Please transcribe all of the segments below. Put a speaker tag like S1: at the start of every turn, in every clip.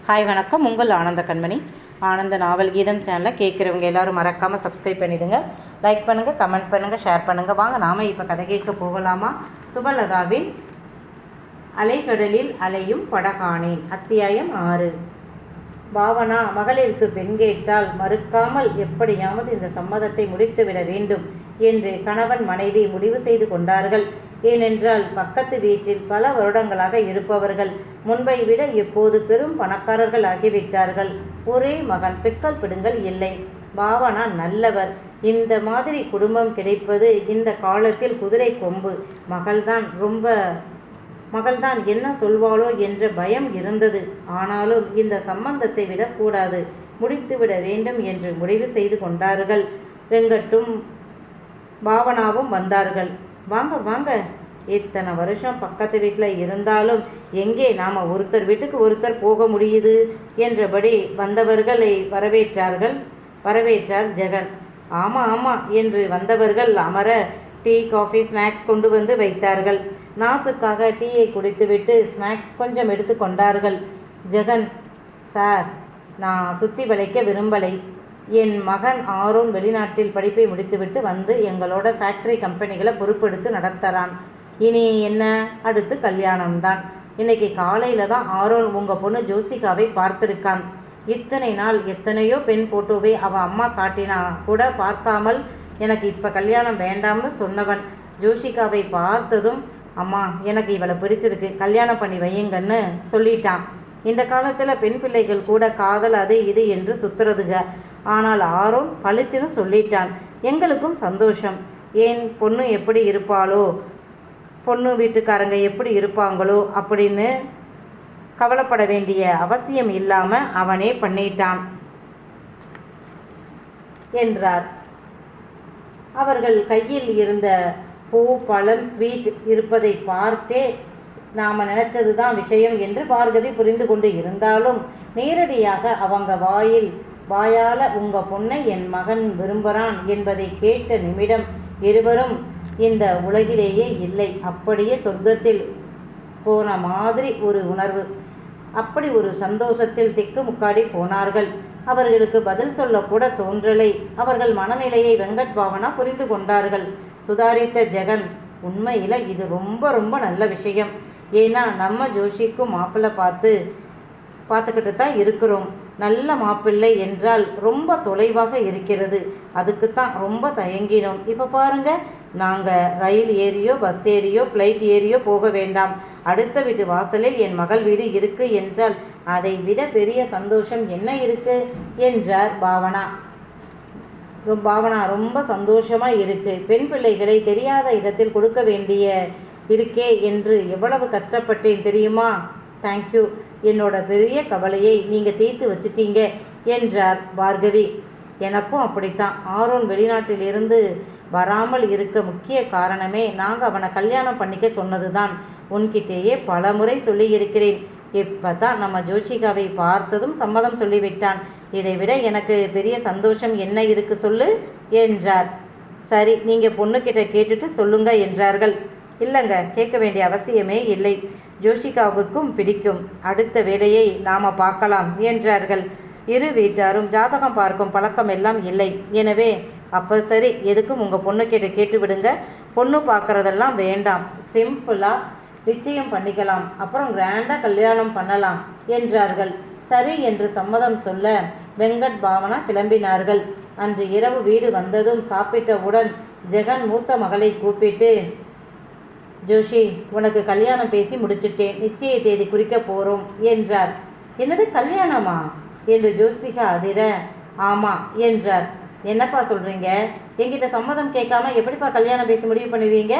S1: Hi வணக்கம். உங்கள் ஆனந்த கண்மணி. ஆனந்த நாவல் கீதம் சேனலை கேட்குறவங்க எல்லோரும் மறக்காமல் சப்ஸ்கிரைப் பண்ணிவிடுங்க. லைக் பண்ணுங்கள், கமெண்ட் பண்ணுங்கள், ஷேர் பண்ணுங்கள். வாங்க நாம் இப்போ கதை கேட்க போகலாமா? சுபலதாவின் அலைக்கடலில் அலையும் படகானேன். அத்தியாயம் 6. பாவனா மகளிருக்கு பெண் கேட்டால் மறுக்காமல் எப்படியாவது இந்த சம்மதத்தை முடித்துவிட வேண்டும் என்று கணவன் மனைவி முடிவு செய்து கொண்டார்கள். ஏனென்றால் பக்கத்து வீட்டில் பல வருடங்களாக இருப்பவர்கள் முன்பை விட இப்போது பெரும் பணக்காரர்கள் ஆகிவிட்டார்கள். ஒரே மகன், பிக்கல் பிடுங்கள் இல்லை. பாவனா நல்லவர். இந்த மாதிரி குடும்பம் கிடைப்பது இந்த காலத்தில் குதிரை கொம்பு. மகள்தான் என்ன சொல்வாளோ என்ற பயம் இருந்தது. ஆனாலும் இந்த சம்பந்தத்தை விடக்கூடாது, முடித்துவிட வேண்டும் என்று முடிவு செய்து கொண்டார்கள். வெங்கட்டும் பாவனாவும் வந்தார்கள். வாங்க வாங்க, இத்தனை வருஷம் பக்கத்து வீட்டில் இருந்தாலும் எங்கே நாம் ஒருத்தர் வீட்டுக்கு ஒருத்தர் போக முடியுது என்றபடி வந்தவர்களை வரவேற்றார் ஜெகன். ஆமாம் என்று வந்தவர்கள் அமர டீ, காஃபி, ஸ்நாக்ஸ் கொண்டு வந்து வைத்தார்கள். நாசுக்காக டீயை குடித்துவிட்டு ஸ்நாக்ஸ் கொஞ்சம் எடுத்து கொண்டார்கள். ஜெகன், சார், நான் சுற்றி வளைக்க விரும்பலை. என் மகன் ஆரோன் வெளிநாட்டில் படிப்பை முடித்துவிட்டு வந்து எங்களோட ஃபேக்ட்ரி கம்பெனிகளை பொறுப்பெடுத்து நடத்துகிறான். இனி என்ன, அடுத்து கல்யாணம்தான். இன்னைக்கு காலையில் தான் ஆரோன் உங்கள் பொண்ணு ஜோசிகாவை பார்த்துருக்கான். இத்தனை நாள் எத்தனையோ பெண் ஃபோட்டோவை அவன் அம்மா காட்டினா கூட பார்க்காமல் எனக்கு இப்போ கல்யாணம் வேண்டாம்னு சொன்னவன் ஜோசிகாவை பார்த்ததும், அம்மா எனக்கு இவளை பிடிச்சிருக்கு, கல்யாணம் பண்ணி வையுங்கன்னு சொல்லிட்டான். இந்த காலத்தில் பெண் பிள்ளைகள் கூட காதல் அது இது என்று சுற்றுறதுங்க. ஆனால் ஆரோன் பளிச்சுன்னு சொல்லிட்டான். எங்களுக்கும் சந்தோஷம். ஏன் பொண்ணு எப்படி இருப்பாளோ, பொண்ணு வீட்டுக்காரங்க எப்படி இருப்பாங்களோ அப்படின்னு கவலைப்பட வேண்டிய அவசியம் இல்லாமல் அவனே பண்ணிட்டான் என்றார். அவர்கள் கையில் இருந்த பூ, பழம், ஸ்வீட் இருப்பதை பார்த்தே நாம் நினச்சது தான் விஷயம் என்று பார்கவி புரிந்து கொண்டு இருந்தாலும் நேரடியாக அவங்க வாயால் உங்கள் பொண்ணை என் மகன் விரும்புகிறான் என்பதை கேட்ட நிமிடம் இருவரும் இந்த உலகிலேயே இல்லை, அப்படியே சொர்க்கத்தில் போன மாதிரி ஒரு உணர்வு. அப்படி ஒரு சந்தோஷத்தில் திக்குமுக்காடி போனார்கள். அவர்களுக்கு பதில் சொல்லக்கூட தோன்றலை. அவர்கள் மனநிலையை வெங்கட் பாவனா புரிந்து கொண்டார்கள். சுதாரித்த ஜெகன், உண்மையில் இது ரொம்ப ரொம்ப நல்ல விஷயம். ஏன்னா நம்ம ஜோஷிக்கும் மாப்பிள்ளை பார்த்துக்கிட்டு தான் இருக்கிறோம். நல்ல மாப்பிள்ளை என்றால் ரொம்ப தொலைவாக இருக்கிறது. அதுக்குத்தான் ரொம்ப தயங்கினோம். இப்போ பாருங்க, நாங்கள் ரயில் ஏறியோ, பஸ் ஏறியோ, ஃப்ளைட் ஏறியோ போக வேண்டாம். அடுத்த வீட்டு வாசலில் என் மகள் வீடு இருக்கு என்றால் அதை விட பெரிய சந்தோஷம் என்ன இருக்கு என்றார் பாவனா. ரொம்ப சந்தோஷமாக இருக்கு. பெண் பிள்ளைகளை தெரியாத இடத்தில் கொடுக்க வேண்டிய இருக்கே என்று எவ்வளவு கஷ்டப்பட்டேன் தெரியுமா? தேங்க்யூ. என்னோட பெரிய கவலையை நீங்கள் தீர்த்து வச்சிட்டீங்க என்றார் பார்கவி. எனக்கும் அப்படித்தான். ஆரோன் வெளிநாட்டில் இருந்து வராமல் இருக்க முக்கிய காரணமே நாங்கள் அவனை கல்யாணம் பண்ணிக்க சொன்னது தான். உன்கிட்டேயே பல முறை சொல்லியிருக்கிறேன். இப்போ தான் நம்ம ஜோஷிகாவை பார்த்ததும் சம்மதம் சொல்லிவிட்டான். இதை விட எனக்கு பெரிய சந்தோஷம் என்ன இருக்கு சொல்லு என்றார். சரி, நீங்கள் பொண்ணுக்கிட்ட கேட்டுட்டு சொல்லுங்க என்றார்கள். இல்லைங்க, கேட்க வேண்டிய அவசியமே இல்லை. ஜோஷிகாவுக்கும் பிடிக்கும். அடுத்த வேலையை நாம் பார்க்கலாம் என்றார்கள். இரு வீட்டாரும் ஜாதகம் பார்க்கும் பழக்கம் எல்லாம் இல்லை. எனவே அப்போ சரி, எதுக்கும் உங்கள் பொண்ணுக்கிட்ட கேட்டு விடுங்க. பொண்ணு பார்க்குறதெல்லாம் வேண்டாம், சிம்பிளாக நிச்சயம் பண்ணிக்கலாம், அப்புறம் கிராண்டாக கல்யாணம் பண்ணலாம் என்றார்கள். சரி என்று சம்மதம் சொல்ல வெங்கட் பாவனா கிளம்பினார்கள். அன்று இரவு வீடு வந்ததும் சாப்பிட்டவுடன் ஜெகன் மூத்த மகளை கூப்பிட்டு, ஜோஷி, உனக்கு கல்யாணம் பேசி முடிச்சிட்டேன், நிச்சய தேதி குறிக்க போகிறோம் என்றார். என்னது, கல்யாணமா என்று ஜோசிகா அதிர, ஆமாம் என்றார். என்னப்பா சொல்கிறீங்க? என்கிட்ட சம்மதம் கேட்காம எப்படிப்பா கல்யாணம் பேசி முடிவு பண்ணுவீங்க?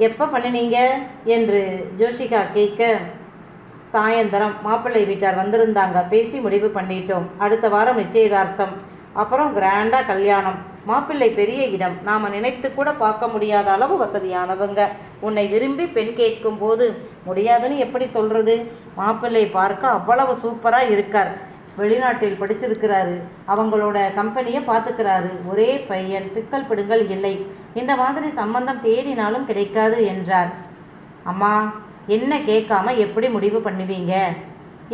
S1: எப்போ பண்ணினீங்க என்று ஜோஷிகா கேட்க, சாயந்தரம் மாப்பிள்ளை வீட்டார் வந்திருந்தாங்க, பேசி முடிவு பண்ணிட்டோம். அடுத்த வாரம் நிச்சயதார்த்தம், அப்புறம் கிராண்டாக கல்யாணம். மாப்பிள்ளை பெரிய இடம், நாம் நினைத்து கூட பார்க்க முடியாத அளவு வசதியானவங்க. உன்னை விரும்பி பெண் கேட்கும் போது முடியாதுன்னு எப்படி சொல்கிறது? மாப்பிள்ளை பார்க்க அவ்வளவு சூப்பராக இருக்கார். வெளிநாட்டில் படிச்சிருக்கிறாரு. அவங்களோட கம்பெனியை பார்த்துக்கிறாரு. ஒரே பையன், பிக்கல் பிடுங்கள் இல்லை. இந்த மாதிரி சம்பந்தம் தேடினாலும் கிடைக்காது என்றார். அம்மா, என்ன கேட்காம எப்படி முடிவு பண்ணுவீங்க?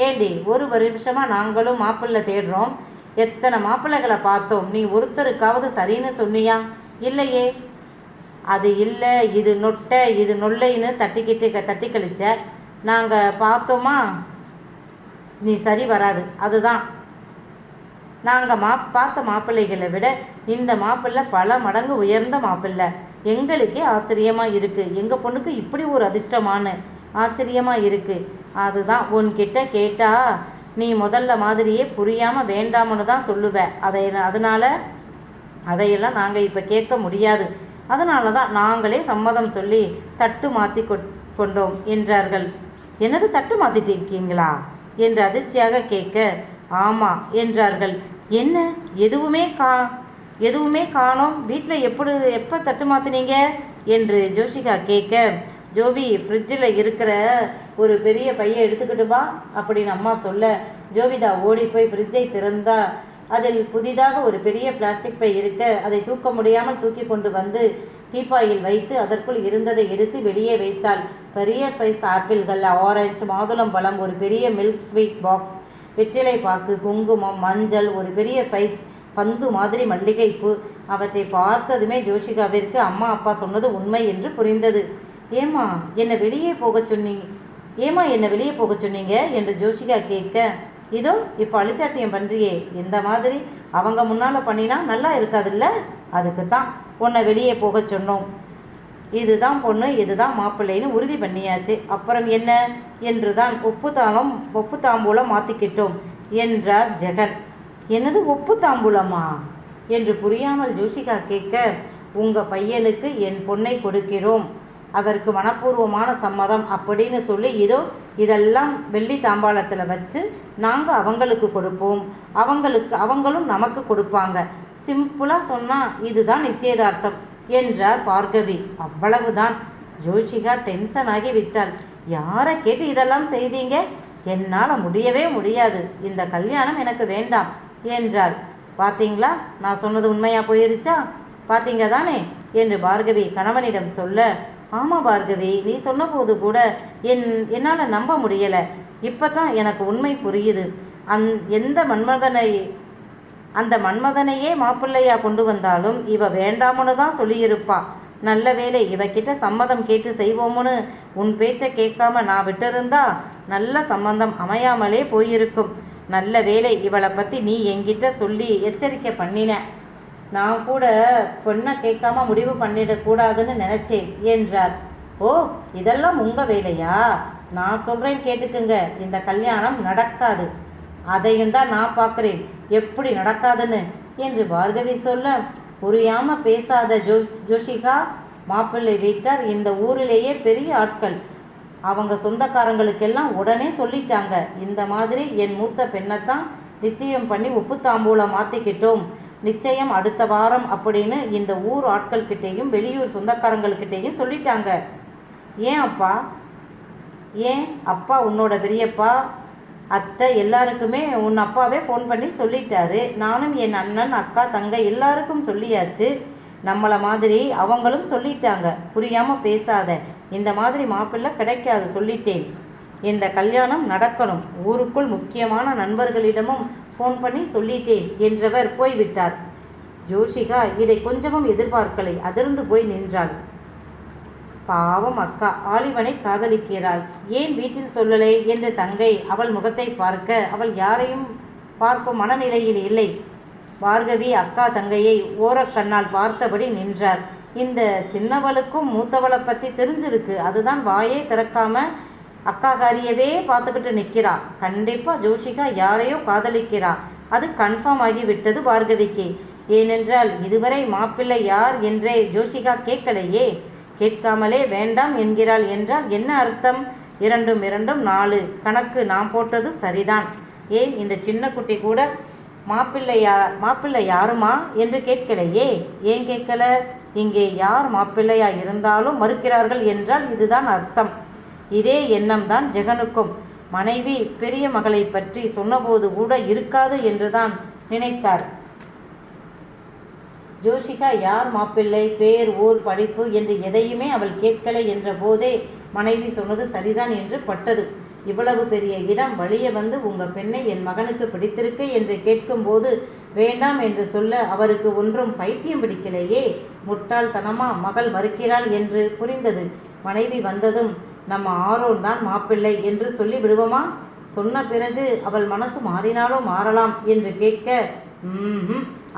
S1: ஏண்டி, ஒரு வருஷமாக நாங்களும் மாப்பிள்ளை தேடுறோம், எத்தனை மாப்பிள்ளைகளை பார்த்தோம், நீ ஒருத்தருக்காவது சரின்னு சொன்னியா? இல்லையே. அது இல்லை, இது நொட்டை, இது நொல்லைன்னு தட்டி கழிச்ச. நாங்கள் பார்த்தோமா, நீ சரி வராது. அதுதான் நாங்கள் பார்த்த மாப்பிள்ளைகளை விட இந்த மாப்பிள்ளை பல மடங்கு உயர்ந்த மாப்பிள்ளை. எங்களுக்கே ஆச்சரியமாக இருக்குது. எங்கள் பொண்ணுக்கு இப்படி ஒரு அதிர்ஷ்டமானு ஆச்சரியமாக இருக்குது. அதுதான் உன்கிட்ட கேட்டால் நீ முதல்ல மாதிரியே புரியாமல் வேண்டாமன்னு தான் சொல்லுவேன். அதனால் அதையெல்லாம் நாங்கள் இப்போ கேட்க முடியாது. அதனால தான் நாங்களே சம்மதம் சொல்லி தட்டு மாற்றி கொண்டோம் என்றார்கள். என்னது, தட்டு மாற்றிட்டு இருக்கீங்களா என்று அதிர்ச்சியாக கேட்க, ஆமாம் என்றார்கள். என்ன, எதுவுமே காணோம், வீட்டில் எப்போ தட்டு மாற்றினீங்க என்று ஜோஷிகா கேட்க, ஜோவி ஃப்ரிட்ஜில் இருக்கிற ஒரு பெரிய பையை எடுத்துக்கிட்டுமா அப்படின்னு அம்மா சொல்ல, ஜோவிதா ஓடி போய் ஃப்ரிட்ஜை திறந்தா அதில் புதிதாக ஒரு பெரிய பிளாஸ்டிக் பை இருக்க அதை தூக்க முடியாமல் தூக்கி கொண்டு வந்து டீப்பாயில் வைத்து அதற்குள் இருந்ததை எடுத்து வெளியே வைத்தாள். பெரிய சைஸ் ஆப்பிள்கள், ஆரஞ்சு, மாதுளம்பழம், ஒரு பெரிய மில்க் ஸ்வீட் பாக்ஸ், வெற்றிலை பாக்கு, குங்குமம், மஞ்சள், ஒரு பெரிய சைஸ் பந்து மாதிரி மல்லிகைப்பூ. அவற்றை பார்த்ததுமே ஜோஷிகாவிற்கு அம்மா அப்பா சொன்னது உண்மை என்று புரிந்தது. ஏம்மா என்னை வெளியே போக சொன்னீங்க என்று ஜோஷிகா கேட்க, இதோ இப்போ அழிச்சாட்டியம் பண்ணுறியே, இந்த மாதிரி அவங்க முன்னால் பண்ணினா நல்லா இருக்காதுல்ல, அதுக்கு தான் உன்னை வெளியே போக சொன்னோம். இதுதான் பொண்ணு, இதுதான் மாப்பிள்ளைன்னு உறுதி பண்ணியாச்சு, அப்புறம் என்ன என்று தான் ஒப்பு தாம்பூலம் மாற்றிக்கிட்டோம் என்றார் ஜெகன். என்னது ஒப்பு தாம்பூலமா என்று புரியாமல் ஜோஷிகா கேட்க, உங்கள் பையனுக்கு என் பொண்ணை கொடுக்கிறோம், அதற்கு மனப்பூர்வமான சம்மதம் அப்படின்னு சொல்லி இதெல்லாம் வெள்ளி தாம்பாளத்தில் வச்சு நாங்கள் அவங்களுக்கு கொடுப்போம், அவங்களும் நமக்கு கொடுப்பாங்க. சிம்பிளாக சொன்னால் இதுதான் நிச்சயதார்த்தம் என்றார் பார்கவி. அவ்வளவுதான். ஜோஷிகா டென்ஷன் ஆகி விட்டாள். யாரை கேட்டு இதெல்லாம் செய்தீங்க? என்னால் முடியவே முடியாது, இந்த கல்யாணம் எனக்கு வேண்டாம் என்றாள். பார்த்தீங்களா, நான் சொன்னது உண்மையாக போயிருச்சா, பார்த்தீங்க தானே என்று பார்கவி கணவனிடம் சொல்ல, ஆமாம் பார்கவி, நீ சொன்னபோது கூட என்னால் நம்ப முடியலை, இப்போ தான் எனக்கு உண்மை புரியுது. அந்த மன்மதனையே மாப்பிள்ளையா கொண்டு வந்தாலும் இவ வேண்டாமுன்னு தான் சொல்லியிருப்பா. நல்ல வேளை இவகிட்ட சம்மதம் கேட்டு செய்வோமுன்னு உன் பேச்சை கேட்காம நான் விட்டிருந்தா நல்ல சம்மந்தம் அமையாமலே போயிருக்கும். நல்ல வேளை இவளை பற்றி நீ என்கிட்ட சொல்லி எச்சரிக்கை பண்ணின. நான் கூட பொண்ணை கேட்காம முடிவு பண்ணிடக்கூடாதுன்னு நினச்சேன் என்றார். ஓ, இதெல்லாம் உங்கள் வேலையா? நான் சொல்கிறேன் கேட்டுக்குங்க, இந்த கல்யாணம் நடக்காது. அதையும் தான் நான் பார்க்குறேன் எப்படி நடக்காதுன்னு என்று பார்கவி சொல்ல, புரியாமல் பேசாத ஜோஷிகா, மாப்பிள்ளை வீட்டார் இந்த ஊரிலேயே பெரிய ஆட்கள், அவங்க சொந்தக்காரங்களுக்கெல்லாம் உடனே சொல்லிட்டாங்க, இந்த மாதிரி என் மூத்த பெண்ணைத்தான் நிச்சயம் பண்ணி உப்பு தாம்பூலம் மாற்றிக்கிட்டோம், நிச்சயம் அடுத்த வாரம் அப்படின்னு இந்த ஊர் ஆட்கள்கிட்டேயும் வெளியூர் சொந்தக்காரங்கள்கிட்டேயும் சொல்லிட்டாங்க. ஏன் அப்பா உன்னோட பெரியப்பா அத்தை எல்லாருக்குமே உன் அப்பாவே ஃபோன் பண்ணி சொல்லிட்டாரு. நானும் என் அண்ணன் அக்கா தங்கை எல்லாருக்கும் சொல்லியாச்சு. நம்மளை மாதிரி அவங்களும் சொல்லிட்டாங்க. புரியாமல் பேசாத, இந்த மாதிரி மாப்பிள்ளை கிடைக்காது சொல்லிட்டேன். இந்த கல்யாணம் நடக்கணும். ஊருக்குள் முக்கியமான நண்பர்களிடமும் ஃபோன் பண்ணி சொல்லிட்டேன் என்றவர் போய்விட்டார். ஜோஷிகா இதை கொஞ்சமும் எதிர்பார்க்கலை. அதிர்ந்து போய் நின்றாள். பாவம் அக்கா, ஆலிவனை காதலிக்கிறாள், ஏன் வீட்டில் சொல்லலை என்று தங்கை அவள் முகத்தை பார்க்க அவள் யாரையும் பார்க்கும் மனநிலையில் இல்லை. பார்கவி அக்கா தங்கையை ஓரக்கண்ணால் பார்த்தபடி நின்றார். இந்த சின்னவளுக்கும் மூத்தவளை பற்றி தெரிஞ்சிருக்கு, அதுதான் வாயே திறக்காம அக்காகாரியவே பார்த்துக்கிட்டு நிற்கிறா. கண்டிப்பாக ஜோஷிகா யாரையோ காதலிக்கிறா, அது கன்ஃபார்ம் ஆகிவிட்டது பார்கவிக்கு. ஏனென்றால் இதுவரை மாப்பிள்ளை யார் என்றே ஜோஷிகா கேட்கலையே. கேட்காமலே வேண்டாம் என்கிறாள் என்றால் என்ன அர்த்தம்? 2 2 4 கணக்கு நான் போட்டது சரிதான். ஏன் இந்த சின்ன குட்டி கூட மாப்பிள்ளை யாருமா என்று கேட்கலையே? ஏன் கேட்கல? இங்கே யார் மாப்பிள்ளையா இருந்தாலும் மறுக்கிறார்கள் என்றால் இதுதான் அர்த்தம். இதே எண்ணம்தான் ஜெகனுக்கும். மனைவி பெரிய மகளை பற்றி சொன்னபோது கூட இருக்காது என்றுதான் நினைத்தார். ஜோஷிகா யார் மாப்பிள்ளை, பேர், ஊர், படிப்பு என்று எதையுமே அவள் கேட்கலை என்ற போதே மனைவி சொன்னது சரிதான் என்று பட்டது. இவ்வளவு பெரிய இடம் வழிய வந்து உங்கள் பெண்ணை என் மகனுக்கு பிடித்திருக்கு என்று கேட்கும்போது வேண்டாம் என்று சொல்ல அவருக்கு ஒன்றும் பைத்தியம் பிடிக்கலையே, முட்டாள்தனமா மகள் மறுக்கிறாள் என்று புரிந்தது. மனைவி வந்ததும் நம்ம ஆரோன் தான் மாப்பிள்ளை என்று சொல்லி விடுவோமா? சொன்ன பிறகு அவள் மனசு மாறினாலோ மாறலாம் என்று கேட்க,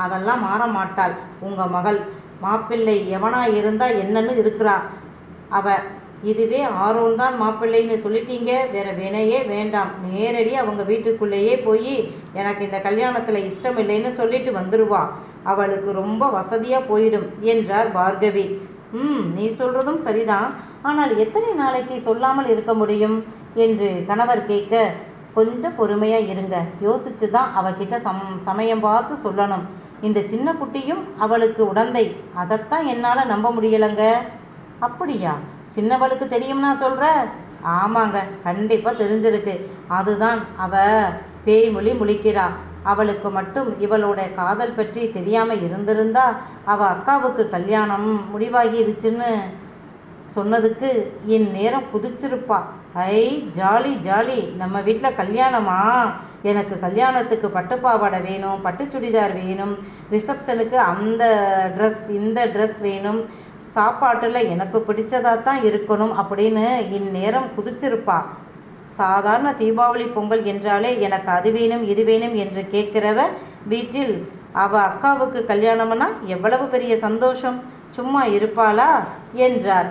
S1: அதெல்லாம் மாற மாட்டாள் உங்கள் மகள். மாப்பிள்ளை எவனா இருந்தா என்னன்னு இருக்கிறா அவ. இதுவே ஆரோன் தான் மாப்பிள்ளைன்னு சொல்லிட்டீங்க, வேற வினையே வேண்டாம். நேரடி அவங்க வீட்டுக்குள்ளேயே போய் எனக்கு இந்த கல்யாணத்தில் இஷ்டம் இல்லைன்னு சொல்லிட்டு வந்துடுவா. அவளுக்கு ரொம்ப வசதியாக போயிடும் என்றார் பார்கவி. நீ சொல்கிறதும் சரிதான், ஆனால் எத்தனை நாளைக்கு சொல்லாமல் இருக்க முடியும் என்று கணவர் கேட்க, கொஞ்சம் பொறுமையாக இருங்க, யோசிச்சு தான் அவகிட்ட சமயம் பார்த்து சொல்லணும். இந்த சின்ன குட்டியும் அவளுக்கு உடந்தை, அதைத்தான் என்னால் நம்ப முடியலைங்க. அப்படியா? சின்னவளுக்கு தெரியும்னா சொல்கிற? ஆமாங்க, கண்டிப்பாக தெரிஞ்சிருக்கு. அதுதான் அவ பேய் மொழி முழிக்கிறா. அவளுக்கு மட்டும் இவளோட காதல் பற்றி தெரியாமல் இருந்திருந்தா அவள் அக்காவுக்கு கல்யாணம் முடிவாகிருச்சுன்னு சொன்னதுக்கு இந்நேரம் குதிச்சிருப்பா. ஐ ஜாலி ஜாலி, நம்ம வீட்டில் கல்யாணமா? எனக்கு கல்யாணத்துக்கு பட்டுப்பாவாடை வேணும், பட்டு சுடிதார் வேணும், ரிசப்ஷனுக்கு அந்த ட்ரெஸ் இந்த ட்ரெஸ் வேணும், சாப்பாட்டில் எனக்கு பிடிச்சதாக தான் இருக்கணும் அப்படின்னு இந்நேரம் குதிச்சிருப்பா. சாதாரண தீபாவளி பொங்கல் என்றாலே எனக்கு அது வேணும் இது வேணும் என்று கேட்கிறவ வீட்டில் அவள் அக்காவுக்கு கல்யாணம்னா எவ்வளவு பெரிய சந்தோஷம், சும்மா இருப்பாளா என்றார்.